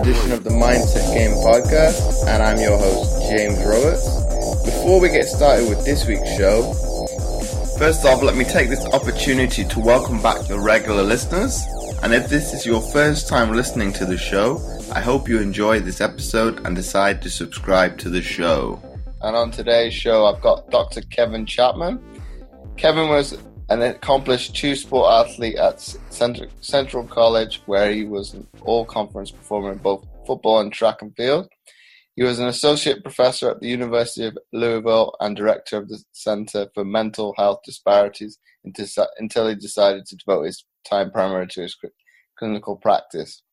edition of the Mindset Game podcast, and I'm your host, James Roberts. Before we get started with this week's show, first off, let me take this opportunity to welcome back your regular listeners. And if this is your first time listening to the show, I hope you enjoy this episode and decide to subscribe to the show. And on today's show, I've got Dr. Kevin Chapman. Kevin was an accomplished two-sport athlete at Central College, where he was an all-conference performer in both football and track and field. He was an associate professor at the University of Louisville and director of the Center for Mental Health Disparities until he decided to devote his time primarily to his clinical practice.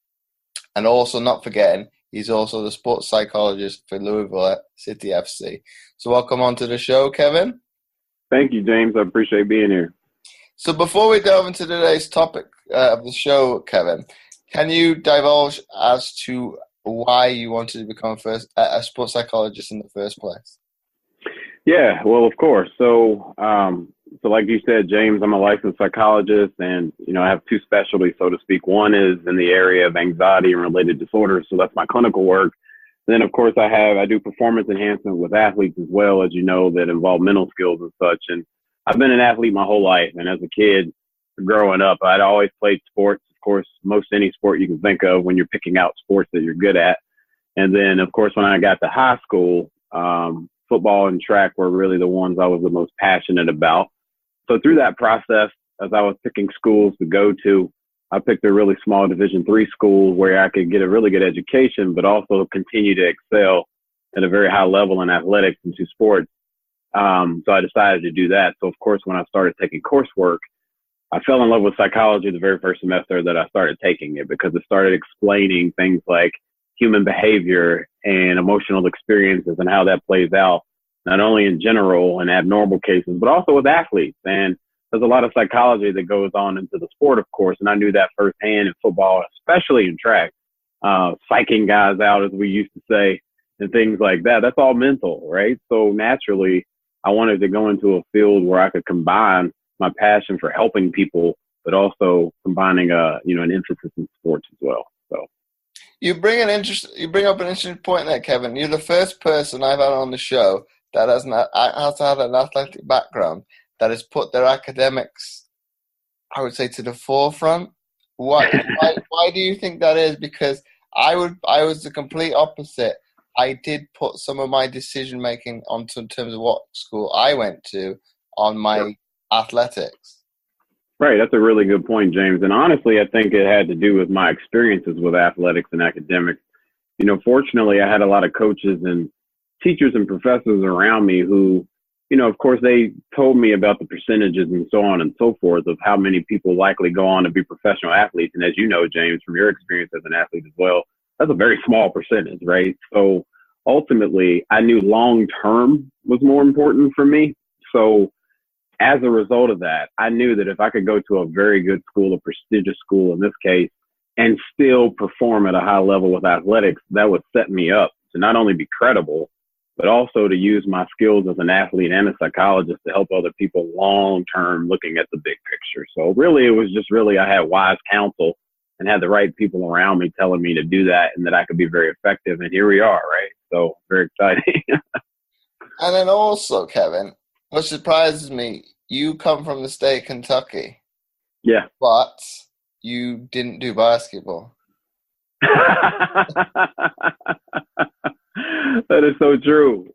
And also, not forgetting, he's also the sports psychologist for Louisville City FC. So welcome on to the show, Kevin. Thank you, James. I appreciate being here. So before we delve into today's topic of the show, Kevin, can you divulge as to why you wanted to become a sports psychologist in the first place? Yeah, well, of course. So like you said, James, I'm a licensed psychologist, and I have two specialties, so to speak. One is in the area of anxiety and related disorders, so that's my clinical work. Then, of course, I do performance enhancement with athletes as well, as you know, that involve mental skills and such. And I've been an athlete my whole life. And as a kid growing up, I'd always played sports. Of course, most any sport you can think of when you're picking out sports that you're good at. And then, of course, when I got to high school, football and track were really the ones I was the most passionate about. So through that process, as I was picking schools to go to, I picked a really small Division III school where I could get a really good education, but also continue to excel at a very high level in athletics and to sports. So I decided to do that. So, of course, when I started taking coursework, I fell in love with psychology the very first semester that I started taking it, because it started explaining things like human behavior and emotional experiences and how that plays out, not only in general and abnormal cases, but also with athletes. And there's a lot of psychology that goes on into the sport, of course, and I knew that firsthand in football, especially in track, psyching guys out, as we used to say, and things like that. That's all mental, right? So naturally, I wanted to go into a field where I could combine my passion for helping people, but also combining an emphasis in sports as well. So you bring up an interesting point there, Kevin. You're the first person I've had on the show that has had an athletic background that has put their academics, I would say, to the forefront. Why do you think that is? Because I was the complete opposite. I did put some of my decision making onto in terms of what school I went to on my athletics. Right, that's a really good point, James. And honestly, I think it had to do with my experiences with athletics and academics. Fortunately, I had a lot of coaches and teachers and professors around me who, of course, they told me about the percentages and so on and so forth of how many people likely go on to be professional athletes. And as you know, James, from your experience as an athlete as well, that's a very small percentage, right? So ultimately, I knew long-term was more important for me. So as a result of that, I knew that if I could go to a very good school, a prestigious school in this case, and still perform at a high level with athletics, that would set me up to not only be credible, but also to use my skills as an athlete and a psychologist to help other people long-term looking at the big picture. So really, it was just I had wise counsel and had the right people around me telling me to do that and that I could be very effective. And here we are, right? So very exciting. And then also, Kevin, what surprises me, you come from the state of Kentucky. Yeah. But you didn't do basketball. That is so true.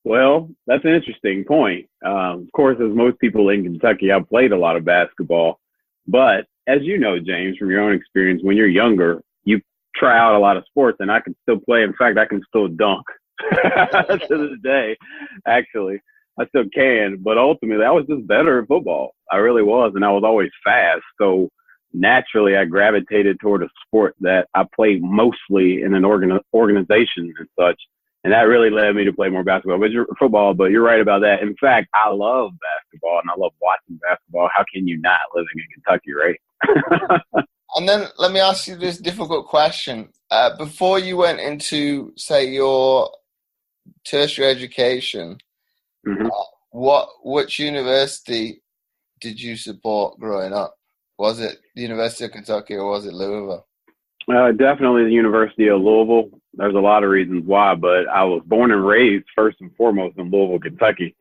Well, that's an interesting point. Of course, as most people in Kentucky, I played a lot of basketball. But as you know, James, from your own experience, when you're younger, you try out a lot of sports, and I can still play. In fact, I can still dunk to this day, actually. I still can. But ultimately, I was just better at football. I really was, and I was always fast. So naturally, I gravitated toward a sport that I played mostly in an organization and such. And that really led me to play more football, but you're right about that. In fact, I love basketball and I love watching basketball. How can you not living in Kentucky, right? And then let me ask you this difficult question. Before you went into, say, your tertiary education, Mm-hmm. Which university did you support growing up? Was it the University of Kentucky or was it Louisville? Definitely the University of Louisville. There's a lot of reasons why, but I was born and raised first and foremost in Louisville, Kentucky.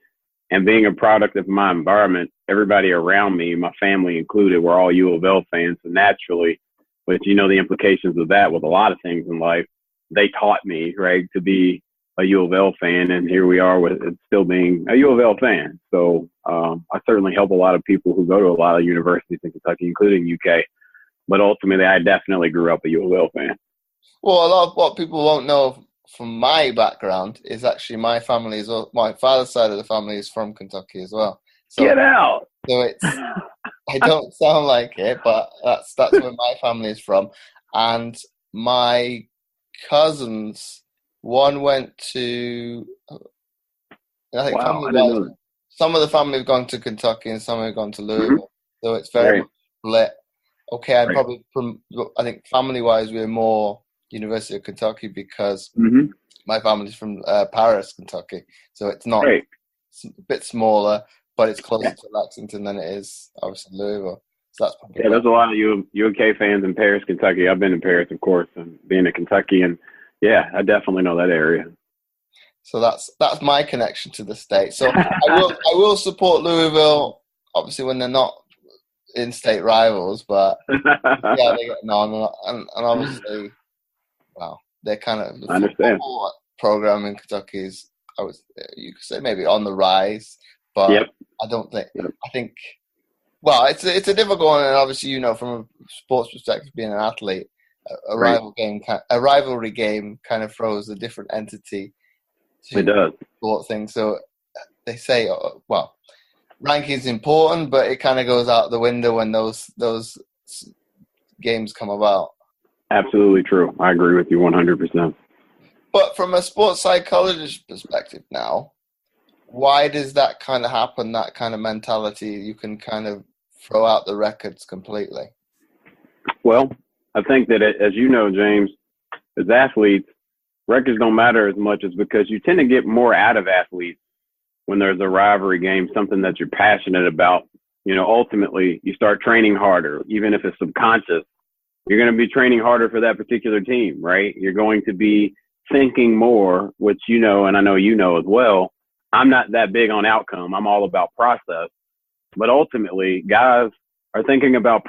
And being a product of my environment, everybody around me, my family included, were all U of L fans. So naturally, but you know the implications of that with a lot of things in life, they taught me, right, to be a U of L fan. And here we are with it still being a U of L fan. So I certainly help a lot of people who go to a lot of universities in Kentucky, including UK. But ultimately, I definitely grew up a U of L fan. Well, a lot of what people won't know from my background is actually my father's side of the family is from Kentucky as well. So, Get out! so it's I don't sound like it, but that's where my family is from. And my cousins, one went to, I think Wow, I didn't know that. some of the family have gone to Kentucky and some have gone to Louisville. Mm-hmm. So it's very Right. much split. Okay, Right. I think family-wise, we're more University of Kentucky because Mm-hmm. my family's from Paris, Kentucky. So it's not, Right. it's a bit smaller, but it's closer to Lexington than it is, obviously, Louisville. So that's probably There's a lot of UK fans in Paris, Kentucky. I've been in Paris, of course, and being in Kentucky, and yeah, I definitely know that area. So that's my connection to the state. So I will support Louisville, obviously when they're not in-state rivals, but yeah, they're getting on, and obviously, wow, they're kind of the I understand. football program in Kentucky is, you could say maybe on the rise, but Yep. I don't think. Yep. I think, well, it's a difficult one, and obviously, you know, from a sports perspective, being an athlete, a Right. rivalry game kind of throws a different entity to It does. sport thing. So they say, well, ranking is important, but it kind of goes out the window when those games come about. Absolutely true. I agree with you 100%. But from a sports psychologist perspective now, why does that kind of happen, that kind of mentality? You can kind of throw out the records completely. Well, I think that, as you know, James, as athletes, records don't matter as much as because you tend to get more out of athletes when there's a rivalry game, something that you're passionate about. You know, ultimately, you start training harder, even if it's subconscious. You're going to be training harder for that particular team, right? You're going to be thinking more, which you know, and I know you know as well. I'm not that big on outcome. I'm all about process. But ultimately, guys are thinking about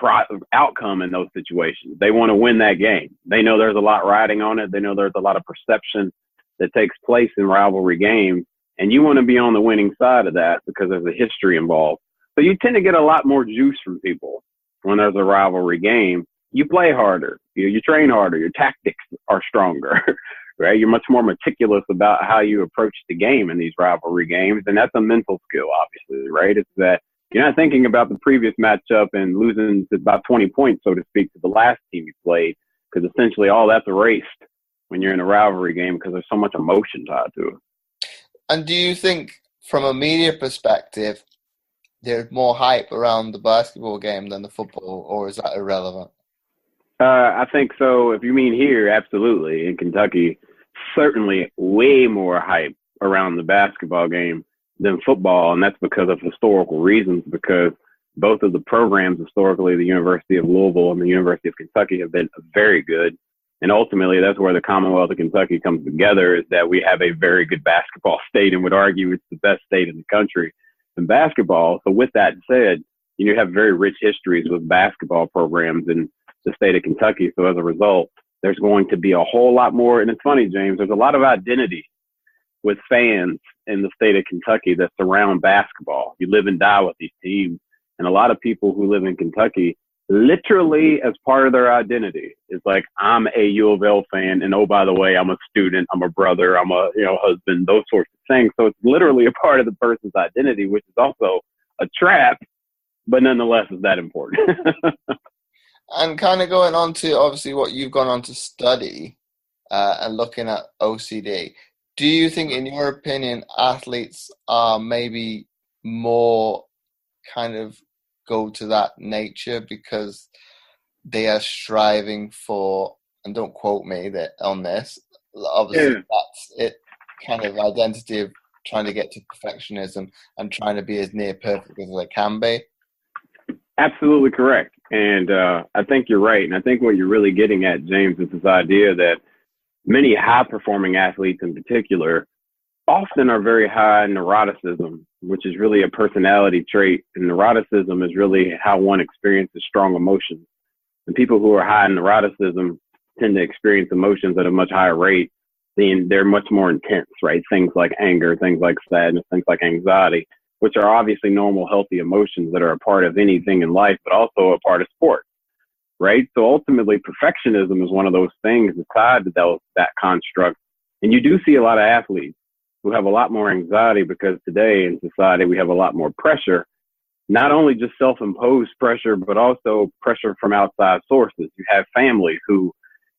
outcome in those situations. They want to win that game. They know there's a lot riding on it. They know there's a lot of perception that takes place in rivalry games. And you want to be on the winning side of that because there's a history involved. So you tend to get a lot more juice from people when there's a rivalry game. You play harder, you train harder, your tactics are stronger, right? You're much more meticulous about how you approach the game in these rivalry games. And that's a mental skill, obviously, right? It's that you're not thinking about the previous matchup and losing to about 20 points, so to speak, to the last team you played, because essentially all that's erased when you're in a rivalry game because there's so much emotion tied to it. And do you think, from a media perspective, there's more hype around the basketball game than the football, or is that irrelevant? I think so. If you mean here, absolutely. In Kentucky, certainly way more hype around the basketball game than football. And that's because of historical reasons, because both of the programs historically, the University of Louisville and the University of Kentucky, have been very good. And ultimately, that's where the Commonwealth of Kentucky comes together, is that we have a very good basketball state and would argue it's the best state in the country in basketball. So with that said, you have very rich histories with basketball programs in the state of Kentucky. So as a result, there's going to be a whole lot more. And it's funny, James, there's a lot of identity with fans in the state of Kentucky that surround basketball. You live and die with these teams. And a lot of people who live in Kentucky, literally as part of their identity, is like, I'm a U of L fan. And oh, by the way, I'm a student, I'm a brother, I'm a husband, those sorts of things. So it's literally a part of the person's identity, which is also a trap, but nonetheless is that important. And kind of going on to, obviously, what you've gone on to study and looking at OCD, do you think, in your opinion, athletes are maybe more kind of go to that nature because they are striving for, and don't quote me on this, obviously that's it, kind of identity of trying to get to perfectionism and trying to be as near perfect as they can be? Absolutely correct. And I think you're right. And I think what you're really getting at, James, is this idea that many high-performing athletes in particular often are very high in neuroticism, which is really a personality trait. And neuroticism is really how one experiences strong emotions. And people who are high in neuroticism tend to experience emotions at a much higher rate. They're much more intense, right? Things like anger, things like sadness, things like anxiety, which are obviously normal, healthy emotions that are a part of anything in life, but also a part of sport, right? So ultimately, perfectionism is one of those things that's tied to that construct. And you do see a lot of athletes who have a lot more anxiety because today in society, we have a lot more pressure, not only just self-imposed pressure, but also pressure from outside sources. You have families who,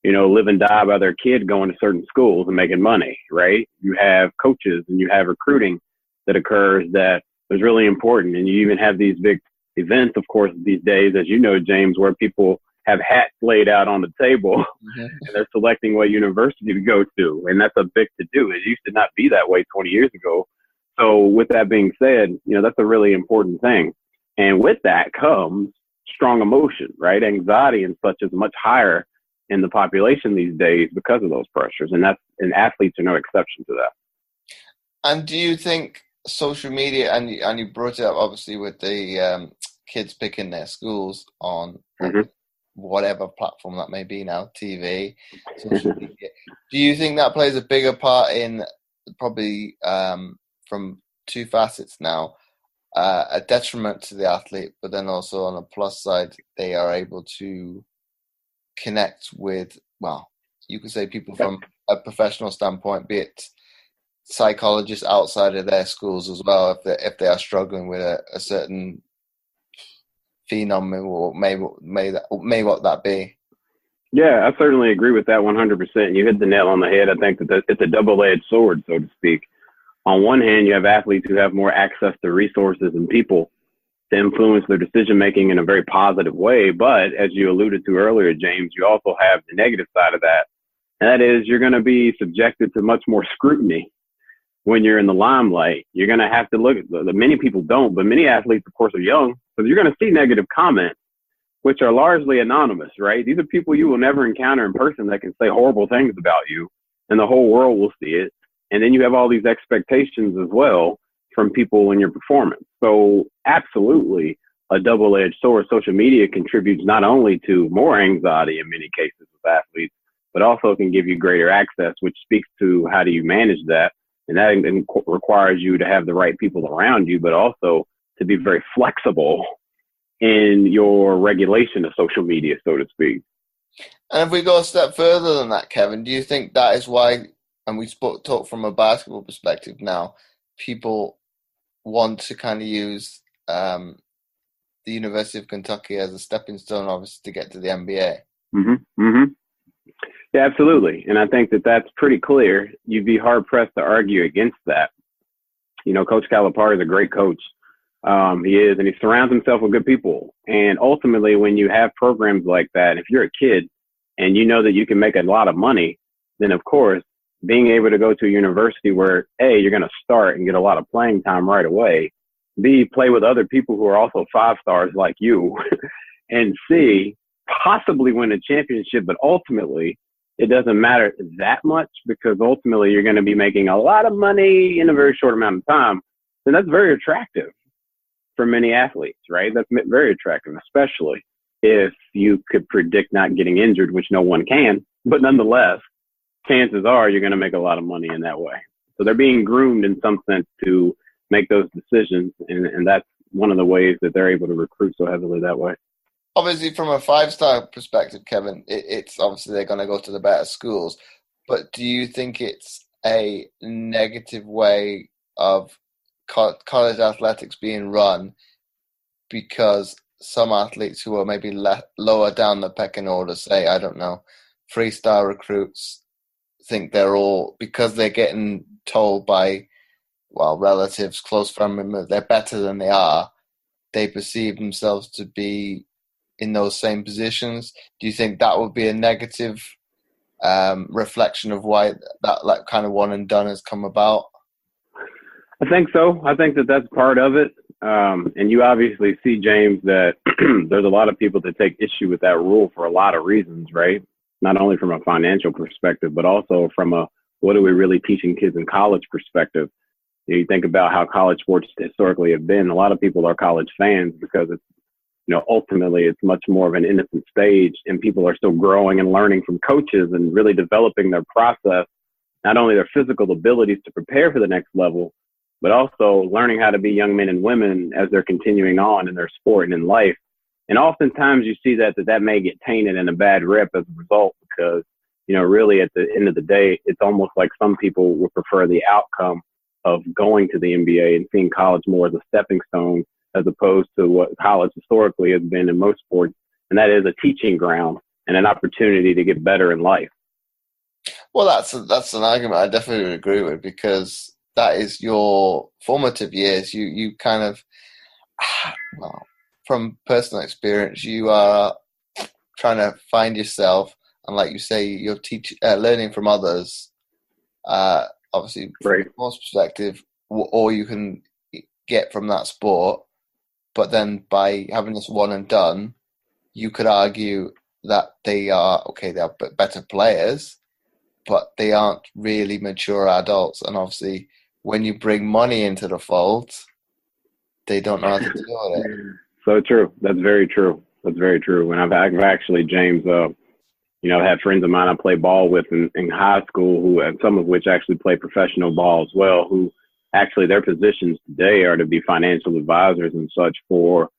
live and die by their kid going to certain schools and making money, right? You have coaches and you have recruiting that occurs that is really important. And you even have these big events, of course, these days, as you know, James, where people have hats laid out on the table and they're selecting what university to go to. And that's a big to do. It used to not be that way 20 years ago. So with that being said, that's a really important thing. And with that comes strong emotion, right? Anxiety and such is much higher in the population these days because of those pressures. And athletes are no exception to that. And do you think social media, and you brought it up obviously with the kids picking their schools on whatever platform that may be now, TV, social media, do you think that plays a bigger part in probably from two facets now, a detriment to the athlete, but then also on a plus side, they are able to connect with, well, you could say people from a professional standpoint, be it psychologists outside of their schools as well, if they are struggling with a certain phenom, or may what that be? Yeah, I certainly agree with that 100%. You hit the nail on the head. I think that it's a double-edged sword, so to speak. On one hand, you have athletes who have more access to resources and people to influence their decision-making in a very positive way. But as you alluded to earlier, James, you also have the negative side of that. And that is you're going to be subjected to much more scrutiny when you're in the limelight. You're going to have to look at many people don't, but many athletes, of course, are young. So you're going to see negative comments, which are largely anonymous, right? These are people you will never encounter in person that can say horrible things about you, and the whole world will see it. And then you have all these expectations as well from people in your performance. So absolutely a double-edged sword. Social media contributes not only to more anxiety in many cases with athletes, but also can give you greater access, which speaks to how do you manage that. And that requires you to have the right people around you, but also to be very flexible in your regulation of social media, so to speak. And if we go a step further than that, Kevin, do you think that is why, and we talk from a basketball perspective now, people want to kind of use the University of Kentucky as a stepping stone, obviously, to get to the NBA? Yeah, absolutely. And I think that that's pretty clear. You'd be hard-pressed to argue against that. Coach Calipari is a great coach. He is, and he surrounds himself with good people. And ultimately, when you have programs like that, if you're a kid and you know that you can make a lot of money, then, of course, being able to go to a university where, A, you're going to start and get a lot of playing time right away, B, play with other people who are also 5-stars like you, and C, possibly win a championship, but ultimately it doesn't matter that much because ultimately you're going to be making a lot of money in a very short amount of time. And that's very attractive for many athletes, right? That's very attractive, especially if you could predict not getting injured, which no one can, but nonetheless, chances are you're going to make a lot of money in that way. So they're being groomed in some sense to make those decisions. And that's one of the ways that they're able to recruit so heavily that way. Obviously, from a 5-star perspective, Kevin, it's obviously they're going to go to the better schools. But do you think it's a negative way of college athletics being run because some athletes who are maybe lower down the pecking order, say, I don't know, 3-star recruits, think they're all, because they're getting told by, relatives, close family members, they're better than they are, they perceive themselves to be in those same positions? Do you think that would be a negative reflection of why that kind of one and done has come about? I think so. I think that that's part of it. And you obviously see, James, that there's a lot of people that take issue with that rule for a lot of reasons, right? Not only from a financial perspective, but also from a what are we really teaching kids in college perspective. You think about how college sports historically have been. A lot of people are college fans because it's, ultimately it's much more of an innocent stage, and people are still growing and learning from coaches and really developing their process, not only their physical abilities to prepare for the next level, but also learning how to be young men and women as they're continuing on in their sport and in life. And oftentimes you see that may get tainted in a bad rep as a result, because, really at the end of the day, it's almost like some people would prefer the outcome of going to the NBA and seeing college more as a stepping stone, as opposed to what college historically has been in most sports. And that is a teaching ground and an opportunity to get better in life. Well, that's an argument I definitely would agree with, because that is your formative years. You kind of, well, from personal experience, you are trying to find yourself, and like you say, you're learning from others. Obviously, from a sports perspective, or you can get from that sport. But then by having this one and done, you could argue that they are better players, but they aren't really mature adults. And obviously, when you bring money into the fold, they don't know how to deal with it. So true. That's very true. That's very true. And I've actually, James, had friends of mine I play ball with in high school, and some of which actually play professional ball as well, who actually their positions today are to be financial advisors and such for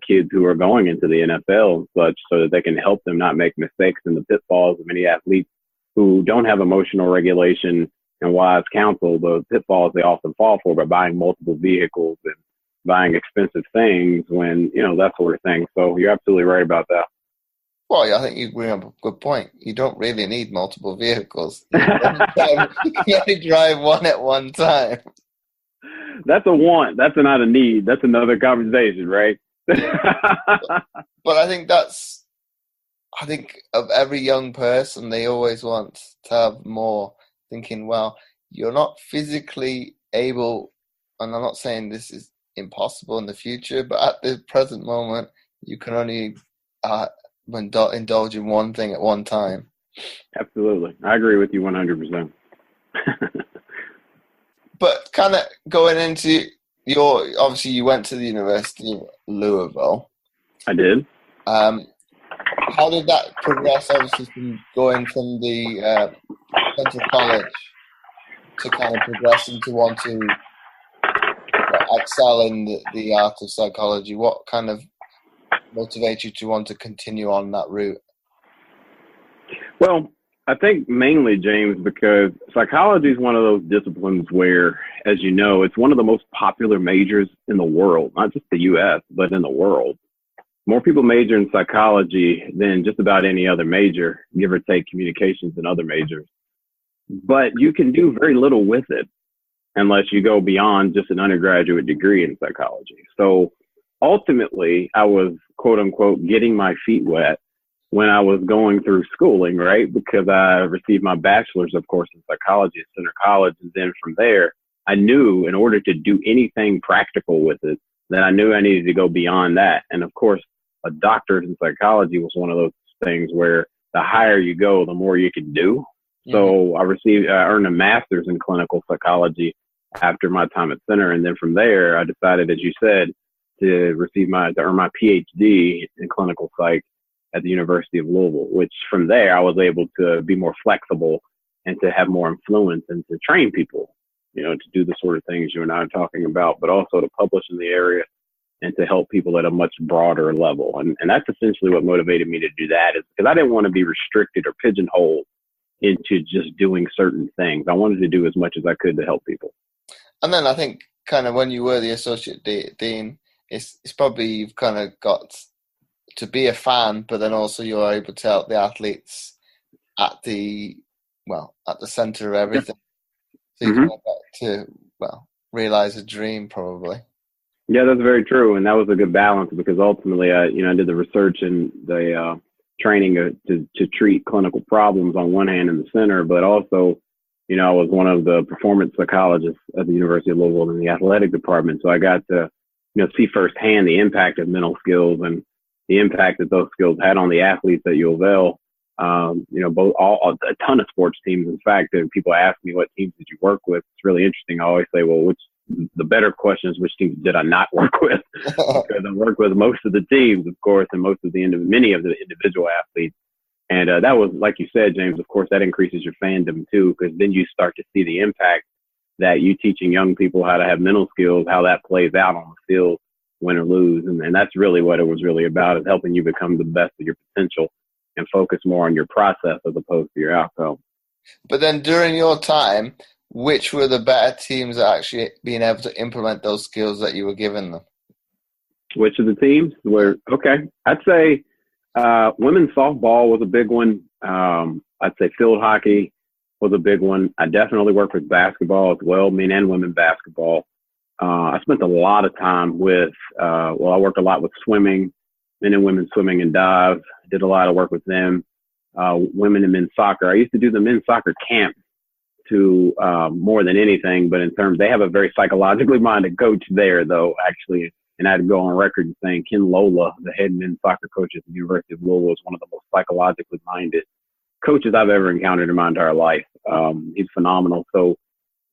kids who are going into the NFL and such, so that they can help them not make mistakes in the pitfalls of many athletes who don't have emotional regulation and wise counsel, the pitfalls they often fall for by buying multiple vehicles and buying expensive things when, that sort of thing. So you're absolutely right about that. Well, yeah, I think you bring up a good point. You don't really need multiple vehicles. You only drive one at one time. That's a want. That's not a need. That's another conversation, right? But I think of every young person, they always want to have more, thinking, well, you're not physically able, and I'm not saying this is impossible in the future, but at the present moment, you can only indulge in one thing at one time. Absolutely. I agree with you 100%. But kind of going into obviously you went to the University of Louisville. I did. How did that progress, obviously, from going from the Central College to kind of progressing to want to excel in the art of psychology? What kind of motivates you to want to continue on that route? Well, I think mainly, James, because psychology is one of those disciplines where, as you know, it's one of the most popular majors in the world, not just the U.S., but in the world. More people major in psychology than just about any other major, give or take communications and other majors. But you can do very little with it unless you go beyond just an undergraduate degree in psychology. So ultimately, I was, quote unquote, getting my feet wet when I was going through schooling, right? Because I received my bachelor's, of course, in psychology at Center College. And then from there, I knew in order to do anything practical with it, that I knew I needed to go beyond that. And of course, a doctorate in psychology was one of those things where the higher you go, the more you can do. Mm-hmm. So I earned a master's in clinical psychology after my time at Center. And then from there, I decided, as you said, to earn my PhD in clinical psych at the University of Louisville, which from there I was able to be more flexible and to have more influence and to train people, to do the sort of things you and I are talking about, but also to publish in the area and to help people at a much broader level. And that's essentially what motivated me to do that, is because I didn't want to be restricted or pigeonholed into just doing certain things. I wanted to do as much as I could to help people. And then I think kind of when you were the associate dean, it's probably you've kind of got to be a fan, but then also you're able to help the athletes at the center of everything. So you can get to realize a dream, probably. Yeah, that's very true, and that was a good balance, because ultimately, I did the research and the training to treat clinical problems on one hand in the center, but also, I was one of the performance psychologists at the University of Louisville in the athletic department, so I got to see firsthand the impact of mental skills and the impact that those skills had on the athletes at U of L. A ton of sports teams. In fact, if people ask me what teams did you work with, it's really interesting. I always say, well, the better question is which teams did I not work with? Because I worked with most of the teams, of course, and many of the individual athletes. And that was, like you said, James, of course, that increases your fandom too, because then you start to see the impact that you teaching young people how to have mental skills, how that plays out on the field, win or lose. And that's really what it was really about, is helping you become the best of your potential and focus more on your process as opposed to your outcome. But then during your time, which were the better teams at actually being able to implement those skills that you were giving them? Which of the teams were, okay, I'd say women's softball was a big one. I'd say field hockey was a big one. I definitely worked with basketball as well, men and women basketball. I spent a lot of time with, I worked a lot with swimming, men and women swimming and dive. Did a lot of work with them. Women and men's soccer. I used to do the men's soccer camp to more than anything, but in terms, they have a very psychologically minded coach there, though, actually. And I had to go on record and saying Ken Lola, the head men's soccer coach at the University of Louisville, is one of the most psychologically minded coaches I've ever encountered in my entire life. He's phenomenal. So,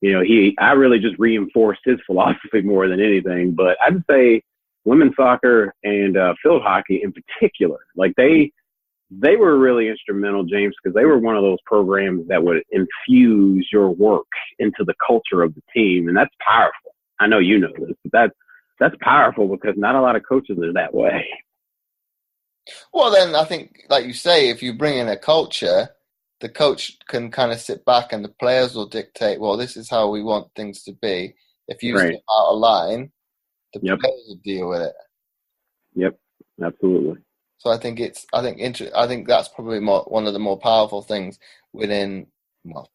I really just reinforced his philosophy more than anything. But I'd say women's soccer and field hockey in particular, like they were really instrumental, James, because they were one of those programs that would infuse your work into the culture of the team. And that's powerful. I know you know this, but that's powerful because not a lot of coaches are that way. Well, then I think, like you say, if you bring in a culture, the coach can kind of sit back and the players will dictate, well, this is how we want things to be. If you step out of line, the players will deal with it. Yep, absolutely. So I think that's probably one of the more powerful things within,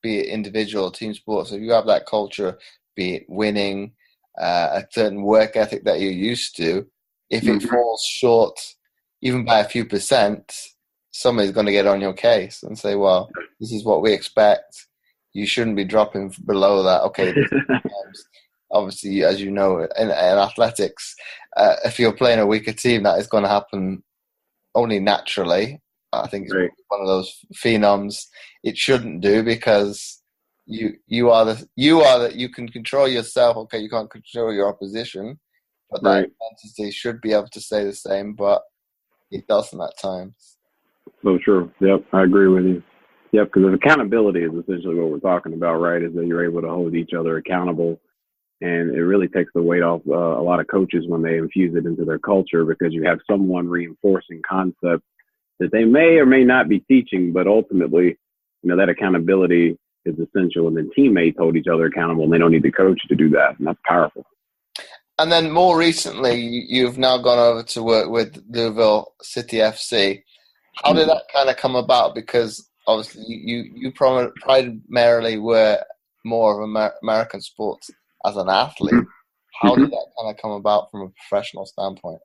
be it individual or team sports. If you have that culture, be it winning, a certain work ethic that you're used to, if it falls short, even by a few percent, somebody's going to get on your case and say, well, this is what we expect. You shouldn't be dropping below that. Okay. Obviously, as you know, in athletics, if you're playing a weaker team, that is going to happen only naturally. I think it's one of those phenoms it shouldn't do, because you can control yourself. Okay, you can't control your opposition, but that entity should be able to say the same, but it doesn't at times. So true. Yep, I agree with you. Yep, because accountability is essentially what we're talking about, right? Is that you're able to hold each other accountable, and it really takes the weight off a lot of coaches when they infuse it into their culture, because you have someone reinforcing concepts that they may or may not be teaching, but ultimately, that accountability is essential, and then teammates hold each other accountable, and they don't need the coach to do that, and that's powerful. And then more recently, you've now gone over to work with Louisville City FC. How did that kind of come about? Because obviously you primarily were more of American sports as an athlete. How did that kind of come about from a professional standpoint?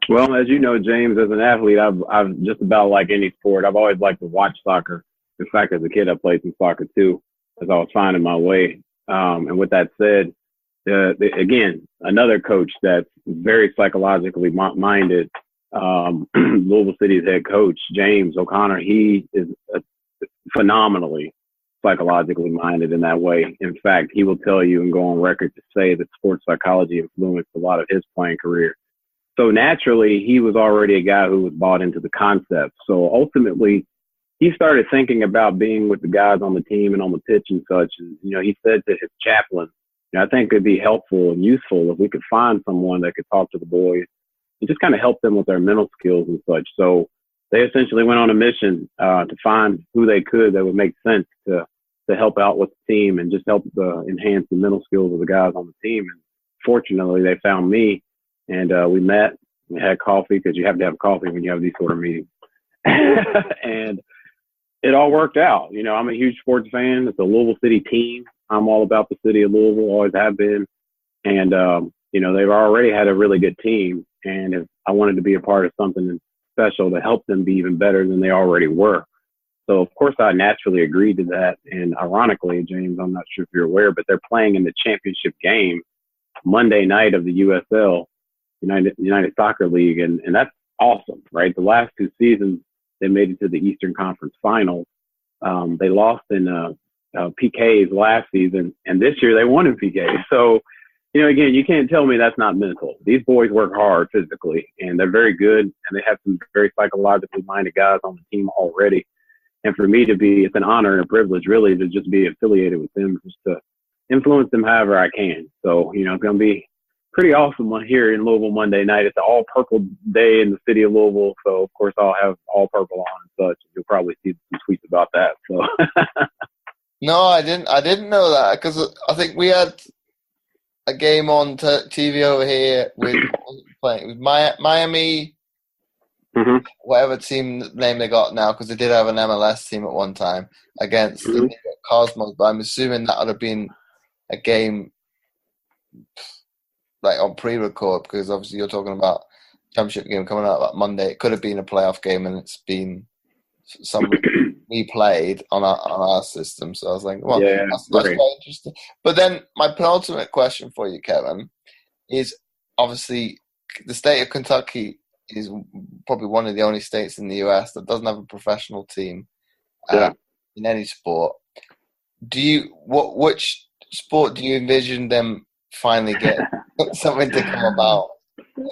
Well, as you know, James, as an athlete, I've just about like any sport, I've always liked to watch soccer. In fact, as a kid, I played some soccer too, as I was finding my way. And with that said, again, another coach that's very psychologically minded, Louisville City's head coach, James O'Connor, he is phenomenally psychologically minded in that way. In fact, he will tell you and go on record to say that sports psychology influenced a lot of his playing career. So naturally, he was already a guy who was bought into the concept. So ultimately, he started thinking about being with the guys on the team and on the pitch and such. And, he said to his chaplain, I think it'd be helpful and useful if we could find someone that could talk to the boys and just kind of help them with their mental skills and such. So they essentially went on a mission to find who they could that would make sense to help out with the team and just help enhance the mental skills of the guys on the team. And fortunately, they found me, and we met, we had coffee, because you have to have coffee when you have these sort of meetings. And it all worked out. I'm a huge sports fan. It's a Louisville City team. I'm all about the city of Louisville, always have been. And, they've already had a really good team. And if I wanted to be a part of something special to help them be even better than they already were. So, of course, I naturally agreed to that. And ironically, James, I'm not sure if you're aware, but they're playing in the championship game Monday night of the USL United Soccer League, and that's awesome, right? The last 2 seasons they made it to the Eastern Conference Finals. They lost in PKs last season, and this year they won in PKs. So, again, you can't tell me that's not mental. These boys work hard physically, and they're very good, and they have some very psychologically minded guys on the team already. And for me it's an honor and a privilege, really, to just be affiliated with them, just to influence them however I can. So, it's going to be pretty awesome here in Louisville Monday night. It's an all-purple day in the city of Louisville, so, of course, I'll have all purple on and such. You'll probably see some tweets about that. So. No, I didn't know that, because I think we had a game on TV over here with Miami, whatever team name they got now, because they did have an MLS team at one time against the Cosmos. But I'm assuming that would have been a game like on pre-record, because obviously you're talking about championship game coming out that Monday. It could have been a playoff game, and it's been some we played on our system. So I was like, well, that's quite interesting. But then my penultimate question for you, Kevin, is obviously the state of Kentucky is probably one of the only states in the US that doesn't have a professional team in any sport. Which sport do you envision them finally getting something to come about?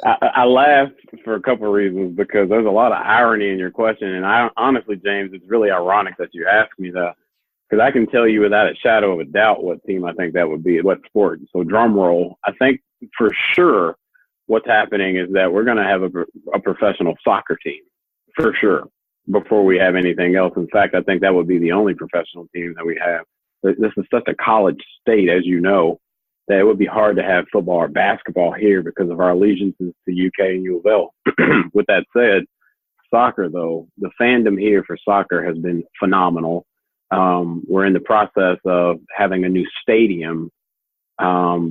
I laughed for a couple of reasons, because there's a lot of irony in your question. And honestly, James, it's really ironic that you asked me that, because I can tell you without a shadow of a doubt what team I think that would be, what sport. So drum roll. I think for sure what's happening is that we're going to have a professional soccer team, for sure, before we have anything else. In fact, I think that would be the only professional team that we have. This is such a college state, as you know, that it would be hard to have football or basketball here because of our allegiances to UK and U of L. With that said, soccer, though, the fandom here for soccer has been phenomenal. We're in the process of having a new stadium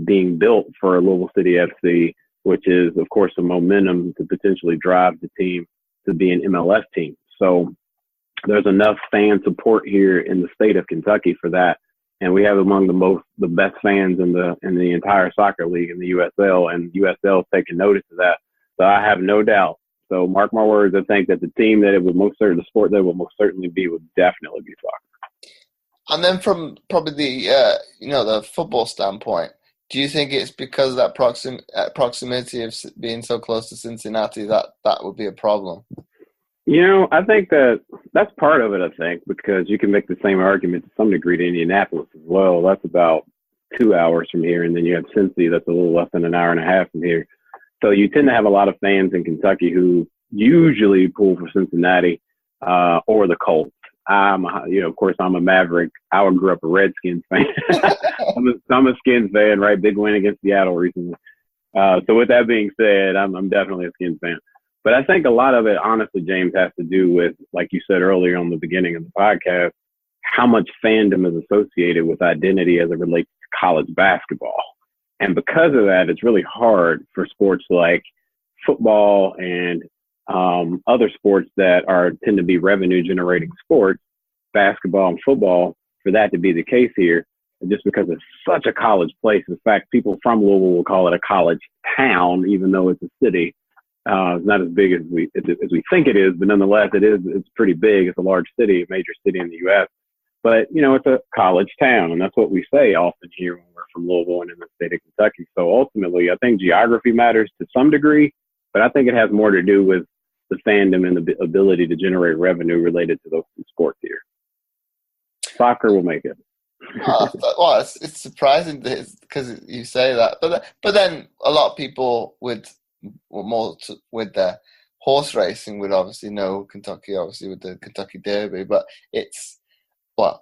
being built for Louisville City FC, which is, of course, a momentum to potentially drive the team to be an MLS team. So there's enough fan support here in the state of Kentucky for that. And we have among the best fans in the entire soccer league in the USL, and USL is taking notice of that. So I have no doubt. So mark my words, I think that the team that it would the sport that it would most certainly be would definitely be soccer. And then from probably the football standpoint, do you think it's because of that proximity of being so close to Cincinnati that would be a problem? I think that's part of it, I think, because you can make the same argument to some degree to Indianapolis as well. That's about 2 hours from here. And then you have Cincy, that's a little less than an hour and a half from here. So you tend to have a lot of fans in Kentucky who usually pull for Cincinnati or the Colts. Of course, I'm a Maverick. I grew up a Redskins fan. I'm a Skins fan, right? Big win against Seattle recently. So with that being said, I'm definitely a Skins fan. But I think a lot of it, honestly, James, has to do with, like you said earlier on the beginning of the podcast, how much fandom is associated with identity as it relates to college basketball. And because of that, it's really hard for sports like football and other sports that tend to be revenue-generating sports, basketball and football, for that to be the case here, just because it's such a college place. In fact, people from Louisville will call it a college town, even though it's a city. It's not as big as we think it is, but nonetheless, it's pretty big. It's a large city, a major city in the U.S. But, it's a college town, and that's what we say often here when we're from Louisville and in the state of Kentucky. So ultimately, I think geography matters to some degree, but I think it has more to do with the fandom and the ability to generate revenue related to those two sports here. Soccer will make it. Well, it's surprising because you say that, but then a lot of people with the horse racing would obviously know Kentucky, obviously with the Kentucky Derby, but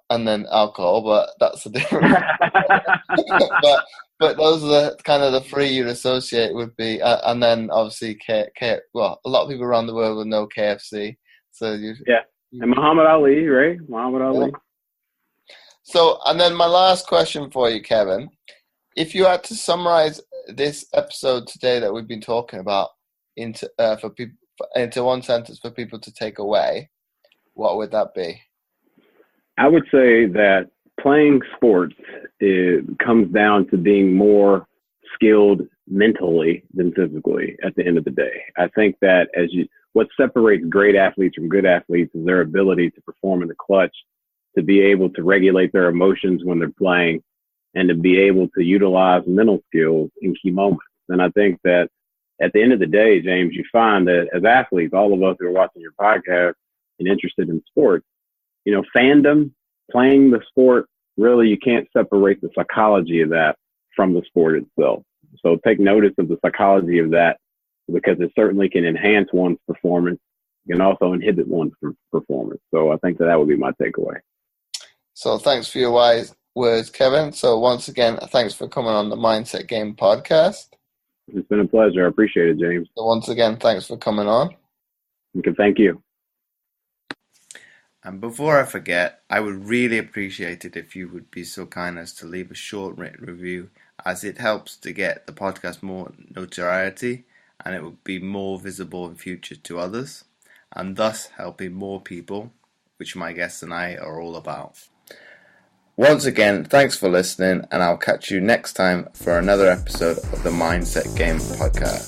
and then alcohol, but that's a different. but those are the kind of the three you'd associate would be, and then obviously a lot of people around the world would know KFC. So and Muhammad Ali, right? Muhammad Ali. So, and then my last question for you, Kevin, if you had to summarize this episode today that we've been talking about into one sentence for people to take away, what would that be? I would say that playing sports comes down to being more skilled mentally than physically at the end of the day. I think that what separates great athletes from good athletes is their ability to perform in the clutch, to be able to regulate their emotions when they're playing, and to be able to utilize mental skills in key moments. And I think that at the end of the day, James, you find that as athletes, all of us who are watching your podcast and interested in sports, fandom, playing the sport, really, you can't separate the psychology of that from the sport itself. So take notice of the psychology of that, because it certainly can enhance one's performance. It can also inhibit one's performance. So I think that would be my takeaway. So thanks for your wise words, Kevin. So once again, thanks for coming on the Mindset Game podcast. It's been a pleasure. I appreciate it, James. So once again, thanks for coming on. Okay, thank you. And before I forget, I would really appreciate it if you would be so kind as to leave a short written review, as it helps to get the podcast more notoriety, and it would be more visible in future to others, and thus helping more people, which my guests and I are all about. Once again, thanks for listening, and I'll catch you next time for another episode of the Mindset Game podcast.